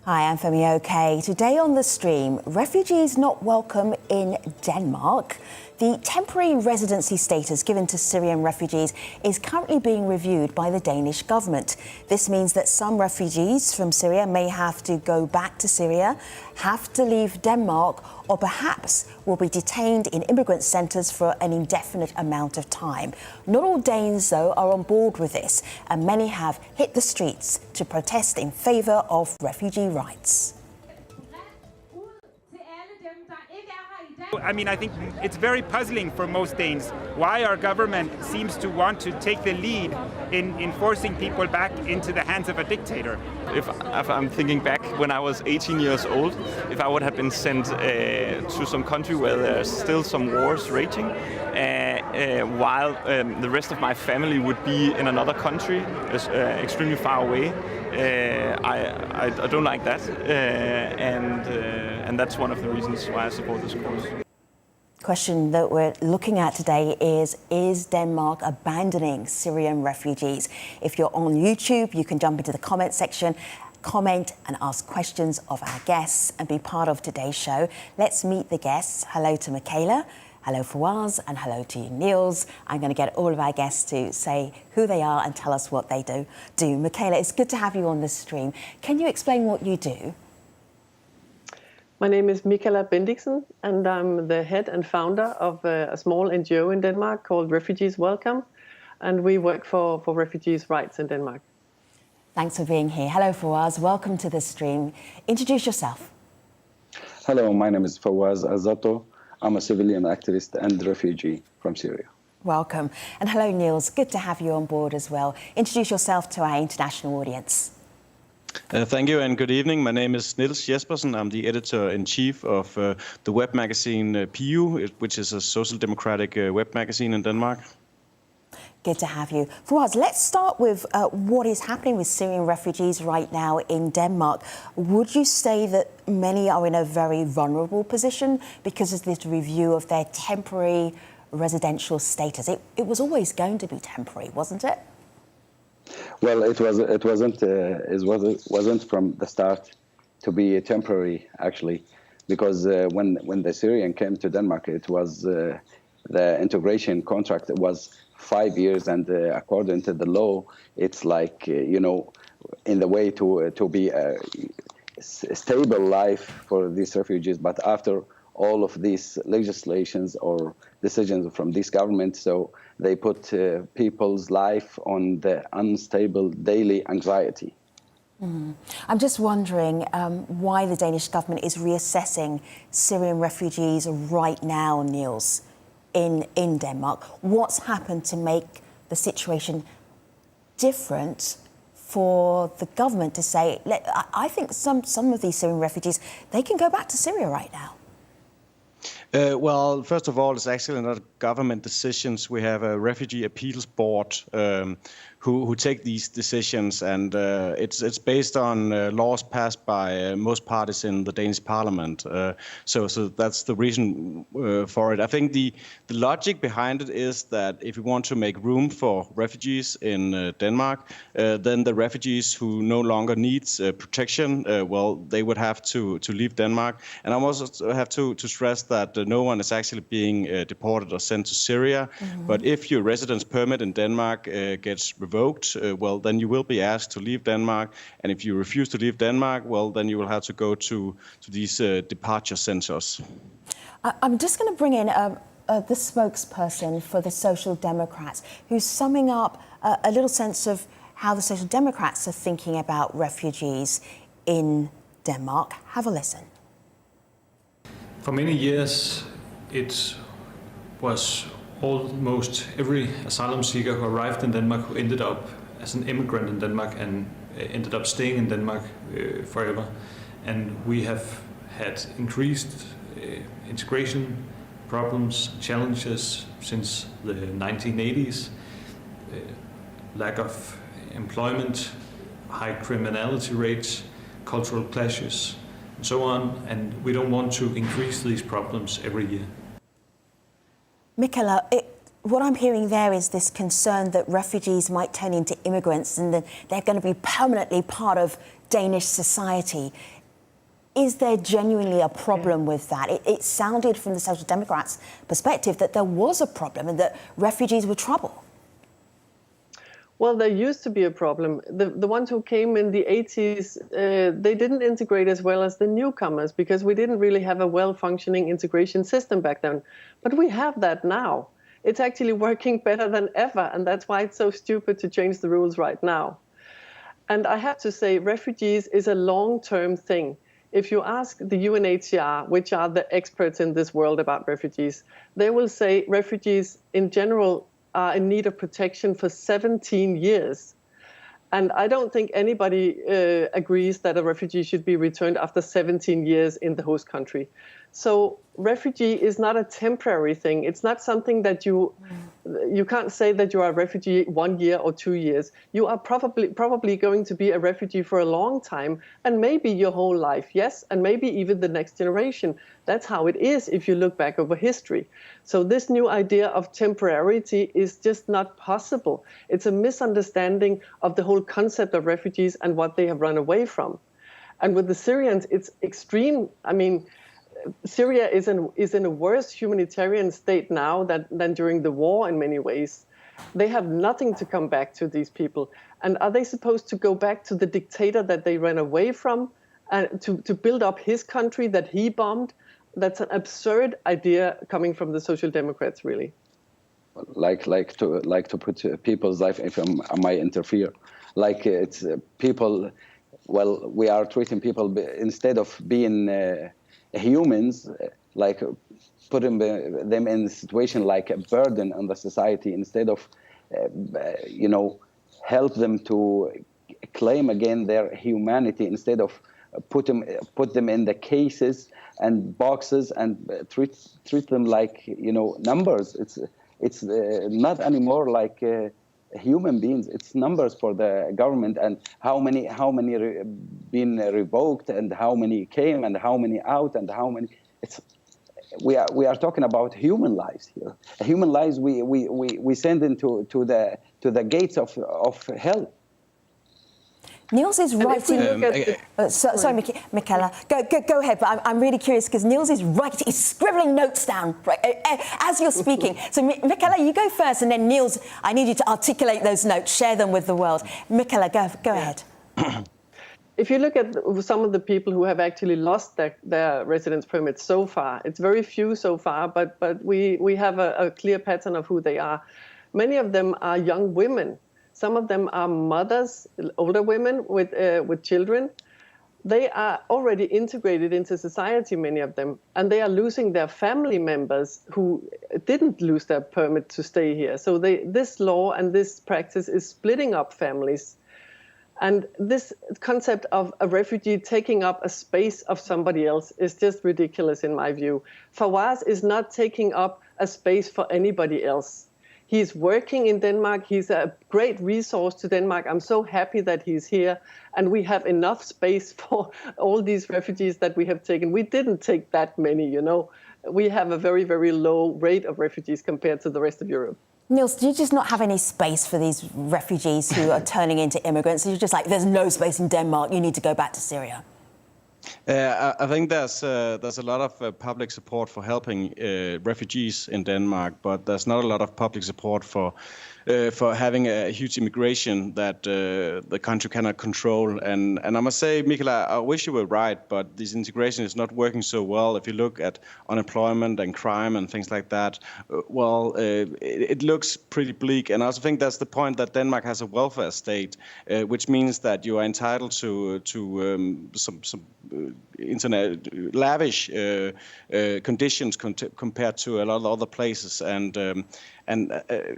Hi, I'm Femi OK. Today on the stream, refugees not welcome in Denmark. The temporary residency status given to Syrian refugees is currently being reviewed by the Danish government. This means that some refugees from Syria may have to go back to Syria, have to leave Denmark, or perhaps will be detained in immigrant centres for an indefinite amount of time. Not all Danes, though, are on board with this, and many have hit the streets to protest in favour of refugee rights. I mean, I think it's very puzzling for most Danes why our government seems to want to take the lead in forcing people back into the hands of a dictator. If I'm thinking back when I was 18 years old, if I would have been sent to some country where there's still some wars raging, while the rest of my family would be in another country, extremely far away, I don't like that, and that's one of the reasons why I support this course. Question that we're looking at today is Denmark abandoning Syrian refugees? If you're on YouTube, you can jump into the comment section, comment and ask questions of our guests and be part of today's show. Let's meet the guests. Hello to Michaela, hello Fawaz, and hello to you, Niels. I'm going to get all of our guests to say who they are and tell us what they do. Michaela, it's good to have you on the stream. Can you explain what you do? My name is Michaela Bendiksen, and I'm the head and founder of a small NGO in Denmark called Refugees Welcome, and we work for refugees' rights in Denmark. Thanks for being here. Hello, Fawaz. Welcome to the stream. Introduce yourself. Hello, my name is Fawaz Azato. I'm a civilian activist and refugee from Syria. Welcome. And hello, Niels. Good to have you on board as well. Introduce yourself to our international audience. Thank you and good evening. My name is Niels Jespersen. I'm the editor-in-chief of the web magazine PU, which is a social democratic web magazine in Denmark. Good to have you. Fawaz, let's start with what is happening with Syrian refugees right now in Denmark. Would you say that many are in a very vulnerable position because of this review of their temporary residential status? It was always going to be temporary, wasn't it? Well, it wasn't from the start to be temporary, actually, because when the Syrian came to Denmark, it was the integration contract was 5 years, and according to the law, it's like in the way to be a stable life for these refugees. But after all of these legislations or decisions from this government, so they put people's life on the unstable daily anxiety. I'm just wondering why the Danish government is reassessing Syrian refugees right now, Niels, in Denmark. What's happened to make the situation different for the government to say, I think some of these Syrian refugees, they can go back to Syria right now? Well, first of all, it's actually not government decisions. We have a refugee appeals board who take these decisions, and it's based on laws passed by most parties in the Danish parliament. So that's the reason for it. I think the logic behind it is that if you want to make room for refugees in Denmark, then the refugees who no longer needs protection, well, they would have to leave Denmark. And I also have to stress that no one is actually being deported or sent to Syria. But if your residence permit in Denmark gets revoked, well, then you will be asked to leave Denmark. And if you refuse to leave Denmark, well, then you will have to go to these departure centers. I'm just going to bring in the spokesperson for the Social Democrats, who's summing up a little sense of how the Social Democrats are thinking about refugees in Denmark. Have a listen. For many years, it was almost every asylum seeker who arrived in Denmark who ended up as an immigrant in Denmark and ended up staying in Denmark forever. And we have had increased integration problems, challenges since the 1980s, lack of employment, high criminality rates, cultural clashes, and so on. And we don't want to increase these problems every year. Michaela, what I'm hearing there is this concern that refugees might turn into immigrants and that they're going to be permanently part of Danish society. Is there genuinely a problem with that? It sounded from the Social Democrats' perspective that there was a problem and that refugees were trouble. Well, there used to be a problem. The ones who came in the 80s, they didn't integrate as well as the newcomers because we didn't really have a well-functioning integration system back then. But we have that now. It's actually working better than ever, and that's why it's so stupid to change the rules right now. And I have to say, refugees is a long-term thing. If you ask the UNHCR, which are the experts in this world about refugees, they will say refugees in general are in need of protection for 17 years. And I don't think anybody agrees that a refugee should be returned after 17 years in the host country. So refugee is not a temporary thing. It's not something that you can't say that you are a refugee 1 year or 2 years. You are probably going to be a refugee for a long time, and maybe your whole life, yes, and maybe even the next generation. That's how it is if you look back over history. So this new idea of temporarity is just not possible. It's a misunderstanding of the whole concept of refugees and what they have run away from. And with the Syrians, it's extreme. I mean, Syria is in a worse humanitarian state now than during the war in many ways. They have nothing to come back to, these people. And are they supposed to go back to the dictator that they ran away from and to build up his country that he bombed? That's an absurd idea coming from the Social Democrats, really. Like to put people's life, if I might interfere, like it's people. Well, we are treating people instead of being humans, like putting them in a situation like a burden on the society, instead of help them to claim again their humanity, instead of put them in the cases and boxes and treat them like numbers. It's not anymore like human beings. It's numbers for the government, and how many been revoked, and how many came, and how many out, and how many. We are talking about human lives here. Human lives we send into the gates of hell. Niels is writing. Sorry, Michaela. Go ahead. But I'm really curious because Niels is writing. He's scribbling notes down as you're speaking. So, Michaela, you go first, and then Niels, I need you to articulate those notes, share them with the world. Michaela, go ahead. If you look at some of the people who have actually lost their residence permits so far, it's very few so far, but we have a clear pattern of who they are. Many of them are young women. Some of them are mothers, older women with children. They are already integrated into society, many of them, and they are losing their family members who didn't lose their permit to stay here. So this law and this practice is splitting up families. And this concept of a refugee taking up a space of somebody else is just ridiculous in my view. Fawaz is not taking up a space for anybody else. He's working in Denmark. He's a great resource to Denmark. I'm so happy that he's here. And we have enough space for all these refugees that we have taken. We didn't take that many, We have a very, very low rate of refugees compared to the rest of Europe. Niels, do you just not have any space for these refugees who are turning into immigrants? You're just like, there's no space in Denmark. You need to go back to Syria. I think there's a lot of public support for helping refugees in Denmark, but there's not a lot of public support for having a huge immigration that the country cannot control. And I must say, Michaela, I wish you were right, but this integration is not working so well. If you look at unemployment and crime and things like that, it looks pretty bleak. And I also think that's the point, that Denmark has a welfare state, which means that you are entitled to some lavish conditions compared to a lot of other places. And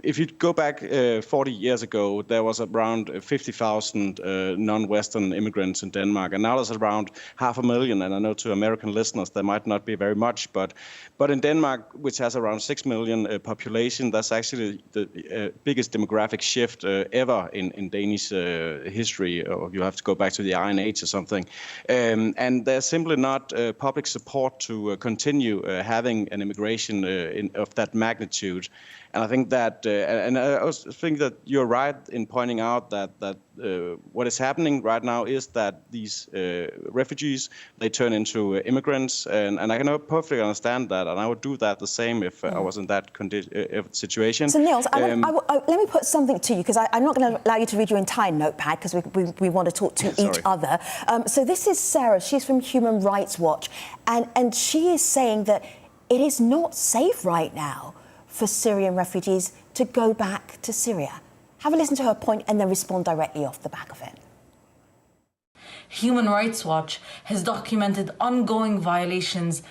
if you go back 40 years ago, there was around 50,000 non-Western immigrants in Denmark, and now there's around 500,000. And I know to American listeners that might not be very much, but in Denmark, which has around 6 million population, that's actually the biggest demographic shift ever in Danish history. Or you have to go back to the Iron Age or something. And there's simply not public support to continue having an immigration of that magnitude. And I think that, and I also think that you're right in pointing out that what is happening right now is that these refugees, they turn into immigrants, and I can perfectly understand that, and I would do that the same if I was in that situation. So Niels, let me put something to you, because I'm not going to allow you to read your entire notepad, because we want to talk to each other. So this is Sarah, she's from Human Rights Watch, and she is saying that it is not safe right now for Syrian refugees to go back to Syria. Have a listen to her point and then respond directly off the back of it. Human Rights Watch has documented ongoing violations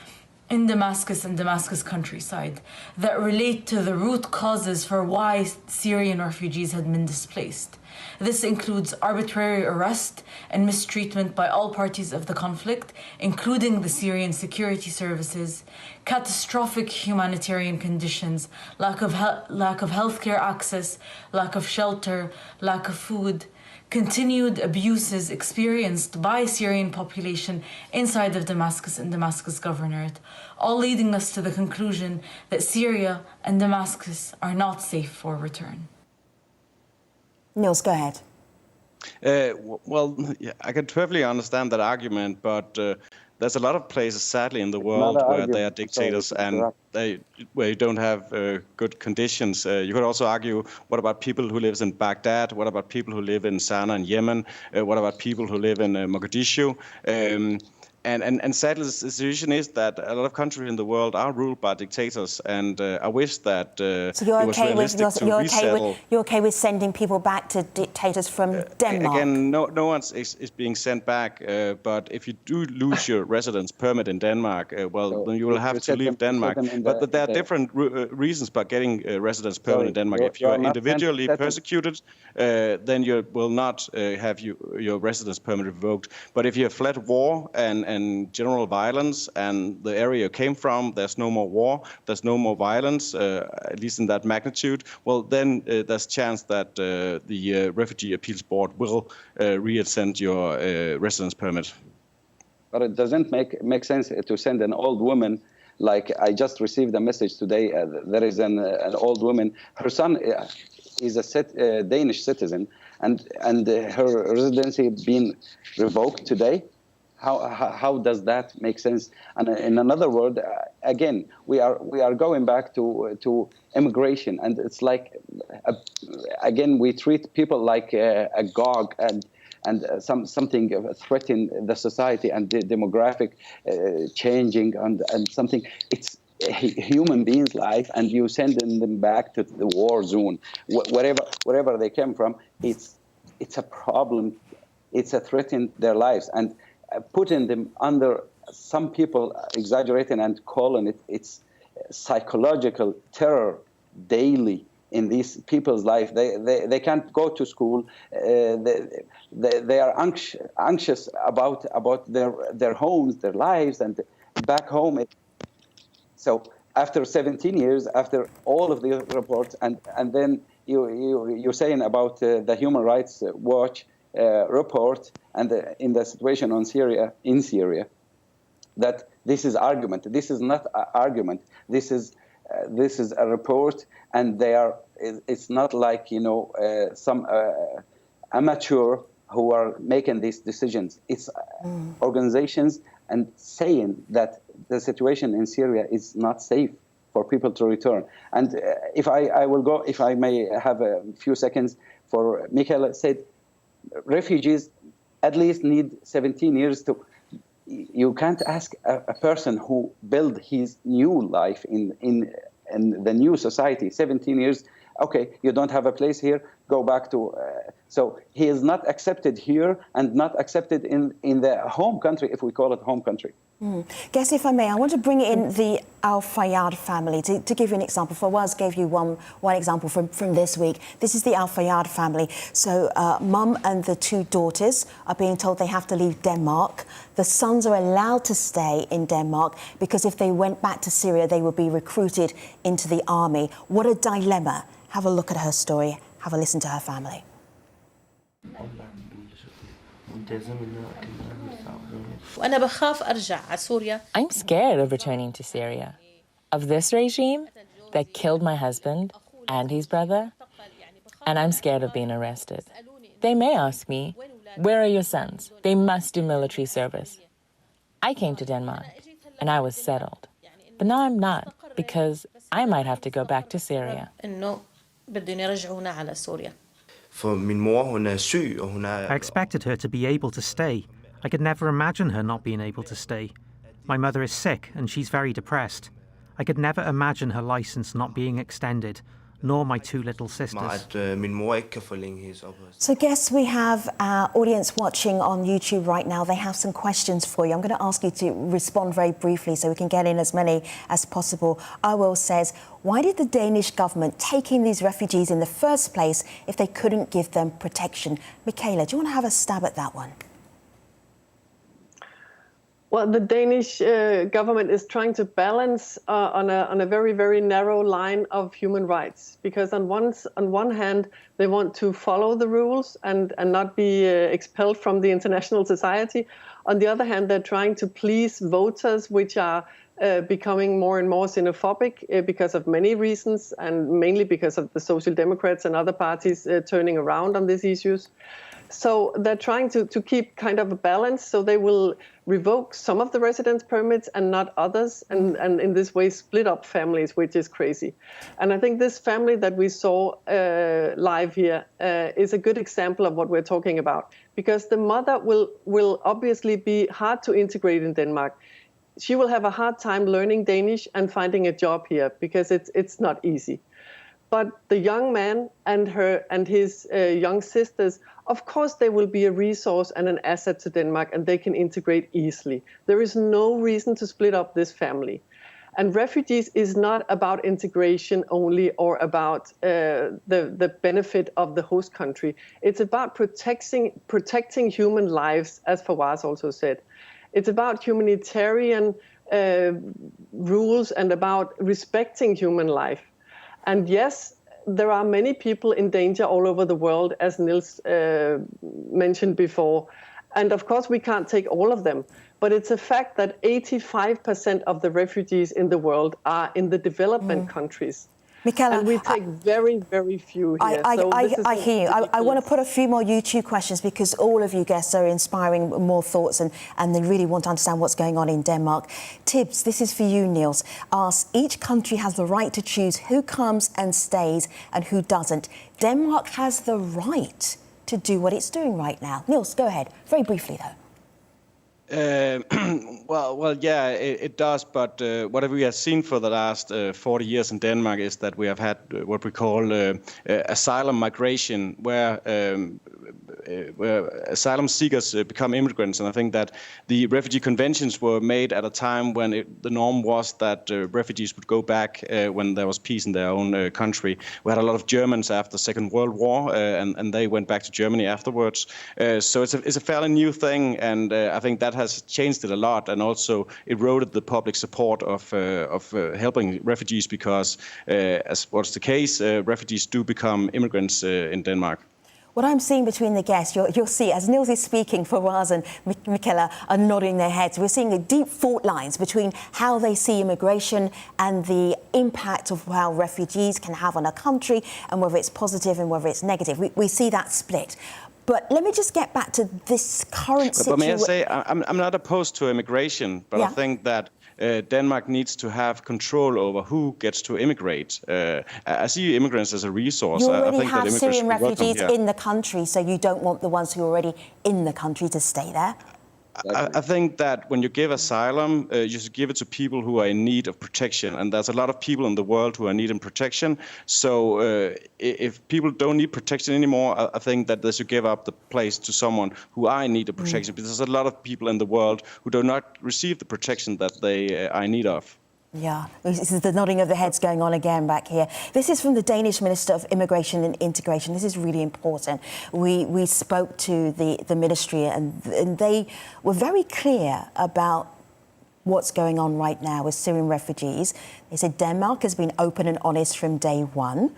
in Damascus and Damascus countryside that relate to the root causes for why Syrian refugees had been displaced. This includes arbitrary arrest and mistreatment by all parties of the conflict, including the Syrian security services, catastrophic humanitarian conditions, lack of healthcare access, lack of shelter, lack of food, continued abuses experienced by Syrian population inside of Damascus and Damascus governorate, all leading us to the conclusion that Syria and Damascus are not safe for return. Niels, go ahead. Well, yeah, I can perfectly understand that argument, but there's a lot of places, sadly, in the world where they are dictators and where you don't have good conditions. You could also argue, what about people who live in Baghdad? What about people who live in Sana'a in Yemen? What about people who live in Mogadishu? And sadly, the situation is that a lot of countries in the world are ruled by dictators, and I wish that so you're it was realistic to resettle. You're okay with sending people back to dictators from Denmark? Again, no one is being sent back, but if you do lose your residence permit in Denmark, then you will have to leave Denmark. But there are different reasons for getting a residence permit in Denmark. If you are individually persecuted, then you will not have your residence permit revoked. But if you have fled war and general violence, and the area you came from, there's no more war, there's no more violence, at least in that magnitude, well, then there's a chance that the Refugee Appeals Board will reassent your residence permit. But it doesn't make sense to send an old woman, like I just received a message today, there is an old woman, her son is a Danish citizen, and her residency being revoked today. How does that make sense? And in another word, again, we are going back to immigration, and it's like again we treat people like a gog and something threatening the society and the demographic changing and something. It's a human being's life, and you send them back to the war zone, wherever they came from. It's a problem. It's a threat in their lives, and putting them under, some people exaggerating and calling it's psychological terror daily in these people's life. They can't go to school. They are anxious about their homes, their lives, and back home. So after 17 years, after all of the reports, and then you're saying about the Human Rights Watch report and in the situation in Syria, that this is argument. This is not argument. This is a report, and it's not like some amateur who are making these decisions. It's organizations and saying that the situation in Syria is not safe for people to return. And if I may have a few seconds, for Michael said, refugees at least need 17 years to. You can't ask a person who built his new life in the new society 17 years. Okay, you don't have a place here. Go back to. So he is not accepted here and not accepted in the home country, if we call it home country. Guess if I may, I want to bring in the Al Fayyad family to give you an example. Fawaz gave you one example from this week. This is the Al Fayyad family. So mum and the two daughters are being told they have to leave Denmark. The sons are allowed to stay in Denmark because if they went back to Syria, they would be recruited into the army. What a dilemma. Have a look at her story. Have a listen to her family. I'm scared of returning to Syria, of this regime that killed my husband, and his brother, and I'm scared of being arrested. They may ask me, where are your sons? They must do military service. I came to Denmark, and I was settled. But now I'm not, because I might have to go back to Syria. I expected her to be able to stay. I could never imagine her not being able to stay. My mother is sick and she's very depressed. I could never imagine her license not being extended, nor my two little sisters. So guess we have our audience watching on YouTube right now. They have some questions for you. I'm going to ask you to respond very briefly so we can get in as many as possible. Arwil says, why did the Danish government take in these refugees in the first place if they couldn't give them protection? Michaela, do you want to have a stab at that one? Well, the Danish government is trying to balance on a very, very narrow line of human rights, because on one hand, they want to follow the rules and not be expelled from the international society. On the other hand, they're trying to please voters, which are becoming more and more xenophobic because of many reasons, and mainly because of the Social Democrats and other parties turning around on these issues. So they're trying to keep kind of a balance, so they will revoke some of the residence permits and not others, and in this way split up families, which is crazy. And I think this family that we saw live here is a good example of what we're talking about, because the mother will obviously be hard to integrate in Denmark. She will have a hard time learning Danish and finding a job here, because it's not easy. But the young man and his young sisters, of course, they will be a resource and an asset to Denmark, and they can integrate easily. There is no reason to split up this family. And refugees is not about integration only, or about the benefit of the host country. It's about protecting human lives, as Fawaz also said. It's about humanitarian rules and about respecting human life. And yes, there are many people in danger all over the world, as Niels mentioned before. And of course, we can't take all of them. But it's a fact that 85% of the refugees in the world are in the development countries. Michaela, and we take very, very few here. I hear you. I want to put a few more YouTube questions, because all of you guests are inspiring more thoughts, and they really want to understand what's going on in Denmark. Tibbs, this is for you, Niels. Asks, each country has the right to choose who comes and stays and who doesn't. Denmark has the right to do what it's doing right now. Niels, go ahead. Very briefly, though. Well, yeah, it does. But what we have seen for the last 40 years in Denmark is that we have had what we call asylum migration, where asylum seekers become immigrants. And I think that the refugee conventions were made at a time when the norm was that refugees would go back when there was peace in their own country. We had a lot of Germans after the Second World War, and they went back to Germany afterwards. So it's a fairly new thing, and I think that has changed it a lot, and also eroded the public support of helping refugees, because, as what's the case, refugees do become immigrants in Denmark. What I'm seeing between the guests, you'll see, as Niels is speaking, Fawaz and Michaela are nodding their heads. We're seeing the deep fault lines between how they see immigration and the impact of how refugees can have on a country, and whether it's positive and whether it's negative. We see that split. But let me just get back to this current situation. But may I say, I'm not opposed to immigration, but I think that Denmark needs to have control over who gets to immigrate. I see immigrants as a resource. You already have Syrian refugees in the country, so you don't want the ones who are already in the country to stay there? I think that when you give asylum, you should give it to people who are in need of protection. And there's a lot of people in the world who are needing protection. So if people don't need protection anymore, I think that they should give up the place to someone who are in need of protection. Because there's a lot of people in the world who do not receive the protection that they are in need of. Yeah, this is the nodding of the heads going on again back here. This is from the Danish Minister of Immigration and Integration. This is really important. We spoke to the ministry, and they were very clear about what's going on right now with Syrian refugees. They said Denmark has been open and honest from day one.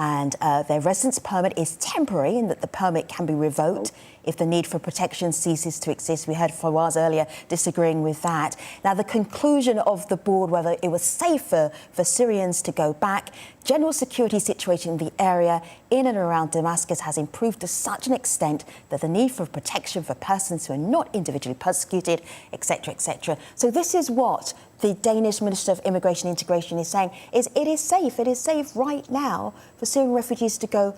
and their residence permit is temporary in that the permit can be revoked if the need for protection ceases to exist. We heard Fawaz earlier disagreeing with that. Now, the conclusion of the board, whether it was safer for Syrians to go back, general security situation in the area in and around Damascus has improved to such an extent that the need for protection for persons who are not individually persecuted, etc., etc. So this is what the Danish Minister of Immigration and Integration is saying, is it is safe right now for Syrian refugees to go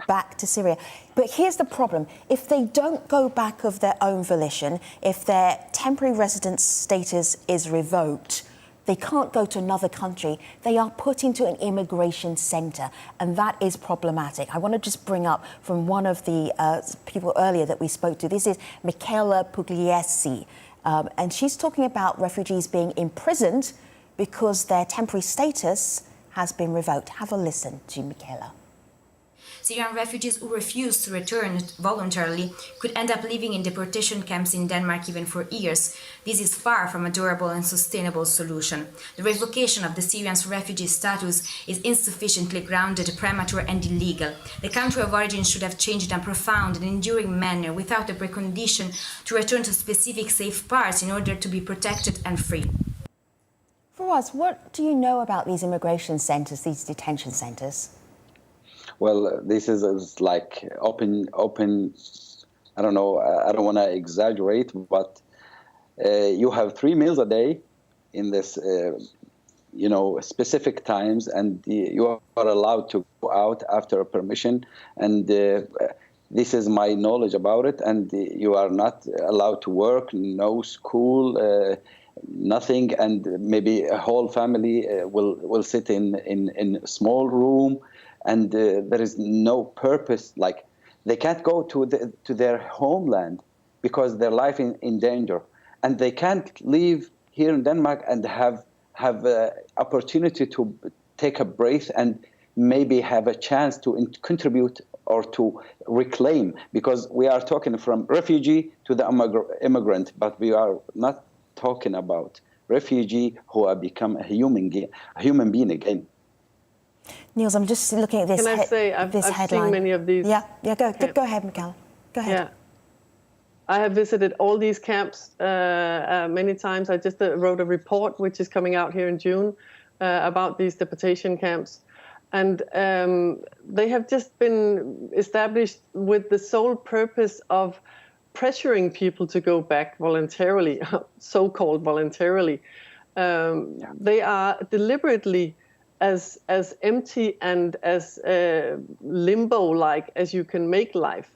back to Syria. But here's the problem. If they don't go back of their own volition, if their temporary residence status is revoked, they can't go to another country. They are put into an immigration centre, and that is problematic. I want to just bring up from one of the people earlier that we spoke to. This is Michaela Pugliese, and she's talking about refugees being imprisoned because their temporary status has been revoked. Have a listen to Michaela. Syrian refugees who refuse to return voluntarily could end up living in deportation camps in Denmark even for years. This is far from a durable and sustainable solution. The revocation of the Syrians' refugee status is insufficiently grounded, premature and illegal. The country of origin should have changed in a profound and enduring manner without a precondition to return to specific safe parts in order to be protected and free. For us, what do you know about these immigration centres, these detention centres? Well, this is like open. I don't know. I don't want to exaggerate, but you have 3 meals a day in this, specific times, and you are allowed to go out after a permission. And this is my knowledge about it. And you are not allowed to work, no school, nothing. And maybe a whole family will sit in a small room. And there is no purpose, like they can't go to their homeland because their life in danger, and they can't live here in Denmark and have opportunity to take a breath and maybe have a chance to contribute or to reclaim, because we are talking from refugee to the immigrant, but we are not talking about refugee who have become a human being again. Niels, I'm just looking at this. Can I say I've seen many of these? Yeah, go ahead, Michaela. Go ahead. Yeah. I have visited all these camps many times. I just wrote a report which is coming out here in June about these deportation camps. And they have just been established with the sole purpose of pressuring people to go back voluntarily, so-called voluntarily. They are deliberately as empty and as limbo-like as you can make life.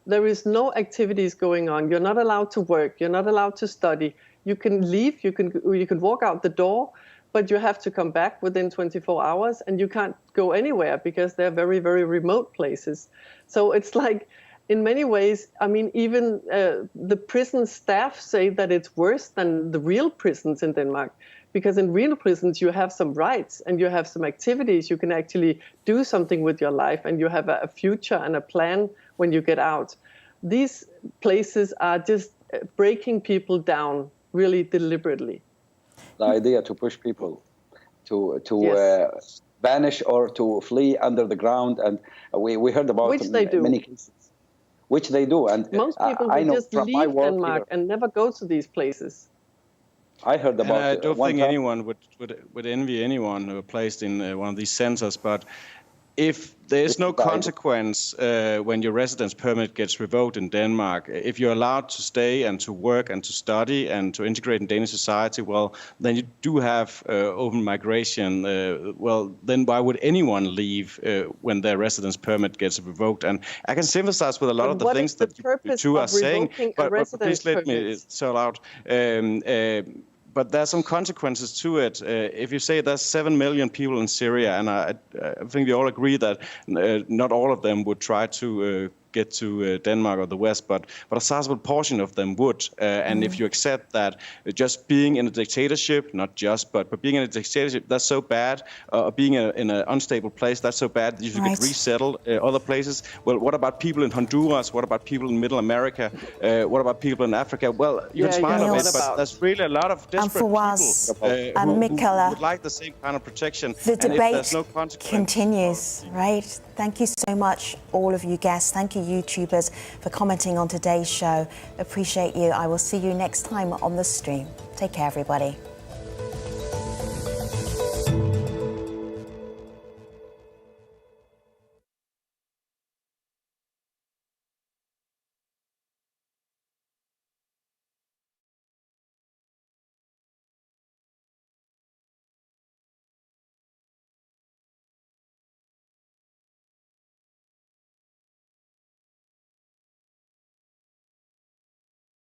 There is no activities going on. You're not allowed to work. You're not allowed to study. You can leave. You can walk out the door, but you have to come back within 24 hours, and you can't go anywhere because they're very, very remote places. So it's like, in many ways, I mean, even the prison staff say that it's worse than the real prisons in Denmark. Because in real prisons, you have some rights and you have some activities. You can actually do something with your life, and you have a future and a plan when you get out. These places are just breaking people down really deliberately. The idea to push people to vanish or to flee under the ground, and we heard about many cases. Which they do, and most people will just leave Denmark and never go to these places. I heard about. I don't think anyone would envy anyone who are placed in one of these centers. But if there is no consequence when your residence permit gets revoked in Denmark, if you're allowed to stay and to work and to study and to integrate in Danish society, well, then you do have open migration. Well, then why would anyone leave when their residence permit gets revoked? And I can sympathize with a lot of the things that you two are saying, but please let me spell out. But there's some consequences to it. If you say there's 7 million people in Syria, and I think we all agree that not all of them would try to get to Denmark or the West, but a sizable portion of them would. And if you accept that just being in a dictatorship, not just, but being in a dictatorship, that's so bad, being in an unstable place, that's so bad that you should get resettled other places. Well, what about people in Honduras? What about people in Middle America? What about people in Africa? Well, you can smile at it, but there's really a lot of desperate people who would like the same kind of protection. The debate continues, right? Thank you so much, all of you guests. Thank you, YouTubers, for commenting on today's show. Appreciate you. I will see you next time on the stream. Take care, everybody.